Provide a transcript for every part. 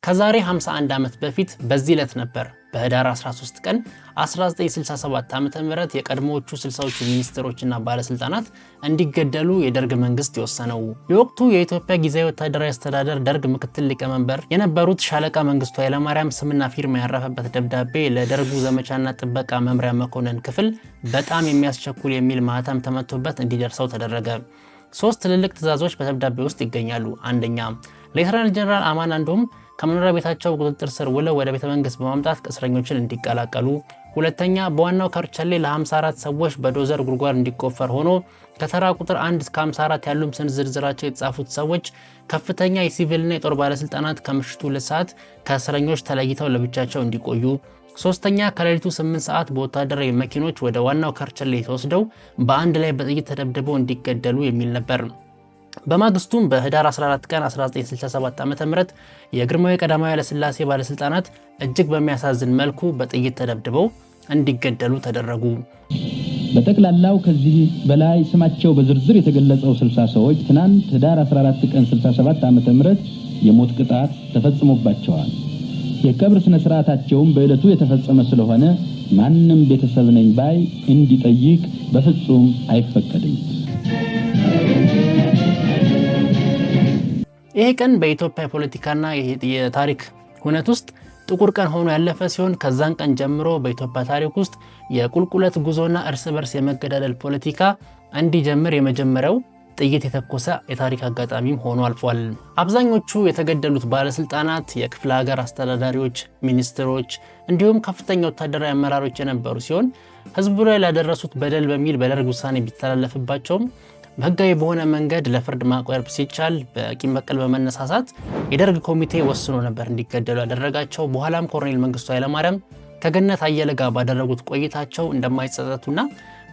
ከዛሬ 51 ዓመት በፊት በዚህ ዕለት ነበር በህዳር 13 ቀን 1967 ዓ.ም የቀድሞዎቹ 60ዎቹ ሚኒስትሮችና ባለስልጣናት እንዲገደሉ የደርግ መንግስት የወሰነው። የወቅቱ የኢትዮጵያ ጊዜያዊ ወታደራዊ አስተዳደር ደርግ ምክትል ሊቀመንበር የነበሩት ሻለቃ መንግስቱ ኃይለማርያም ስምና ፊርማ ያረፈበት ደብዳቤ ለደርጉ ዘመቻና ጥበቃ መምሪያ መኮንን ክፍል በጣም የሚያስቸኩል የሚል ማህተም ተመቶበት እንዲደርሰው ተደረገ። 3 ትልልቅ ትዕዛዞች በደብዳቤ ውስጥ ይገኛሉ። አንደኛ፣ ሌተናንት ጀነራል አማን አንዶም ከመኖሪያ ቤታቸው ቁጥጥር ስር ውለው ወደ ቤተ መንግስት በማምጣት እስረኞችን እንዲቀላቀሉ። ሁለተኛ፣ በዋናው ከርቸሌ ለ54 ሰዎች በዶዘር ጉድጓድ እንዲቆፈር ሆኖ ከተራ ቁጥር 1 እስከ 54 ያሉም ስም ዝርዝራቸው የተጻፉት ሰዎች ከፍተኛ የሲቪልና የጦር ባለስልጣናት ከምሽቱ 2 ሰዓት ከእስረኞች ተለይተው ለብቻቸው እንዲቆዩ። ሶስተኛ፣ ከሌሊቱ 8 ሰዓት በወታደራዊ መኪኖች ወደ ዋናው ከርቸሌ ተወስደው በአንድ ላይ በጥይት ተደብድበው እንዲገደሉ የሚል ነበር። በማግስቱም በህዳር 14 ቀን 1967 ዓ.ም የግርማዊ ቀዳማዊ ኃይለ ሥላሴ ባለስልጣናት እጅግ በሚያሳዝን መልኩ በጥይት ተደብድበው እንዲገደሉ ተደረጉ። በጠቅላላው ከዚህ በላይ ስማቸው በዝርዝር የተገለጸው 60 ሰዎች ትናንት ህዳር 14 ቀን 67 ዓ.ም የሞት ቅጣት ተፈጽሞባቸዋል። የቀብር ስነ ስርዓታቸውም በዕለቱ የተፈጸመ ስለሆነ ማንም ቤተሰብ ነኝ ባይ እንዲጠይቅ በፍጹም አይፈቀድም። ይሄ ቀን በኢትዮጵያ ፖለቲካና የታሪክ ሁነት ውስጥ ጥቁር ቀን ሆኖ ያለፈ ሲሆን ከዛን ቀን ጀምሮ በኢትዮጵያ ታሪክ ውስጥ የቁልቁለት ጉዞና እርስ በርስ የመገዳደል ፖለቲካ እንዲጀምር የመጀመሪያው ጥይት የተኮሰ የታሪክ አጋጣሚም ሆኖ አልፏል። አብዛኞቹ የተገደሉት ባለስልጣናት የክፍለ ሀገር አስተዳዳሪዎች፣ ሚኒስትሮች እንዲሁም ከፍተኛ ወታደራዊ አመራሮች የነበሩ ሲሆን ህዝቡ ላይ ላደረሱት በደል በሚል በደርግ ውሳኔ ቢተላለፍባቸውም በህጋዊ በሆነ መንገድ ለፍርድ ማቅረብ ሲቻል በቂም በቀል በመነሳሳት የደርግ ኮሚቴ ወስኖ ነበር እንዲገደሉ ያደረጋቸው። በኋላም ኮሎኔል መንግስቱ ኃይለማርያም ከገነት አየለ ጋር ባደረጉት ቆይታቸው እንደማይጸጸቱና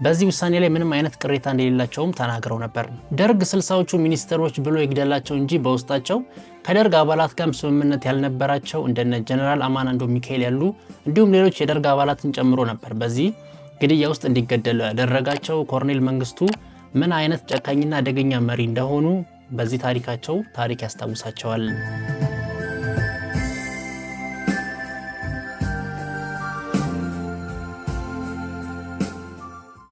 በዚህ ውሳኔ ላይ ምንም አይነት ቅሬታ እንደሌላቸውም ተናግረው ነበር። ደርግ 60ዎቹ ሚኒስትሮች ብሎ ይግደላቸው እንጂ በውስጣቸው ከደርግ አባላት ጋር ስምምነት ያልነበራቸው እንደነ ጀነራል አማን አንዶ ሚካኤል ያሉ እንዲሁም ሌሎች የደርግ አባላትን ጨምሮ ነበር በዚህ ግድያ ውስጥ እንዲገደሉ ያደረጋቸው። ኮሎኔል መንግስቱ ምን አይነት ጨካኝና አደገኛ መሪ እንደሆኑ በዚህ ታሪካቸው ታሪክ ያስታውሳቸዋል።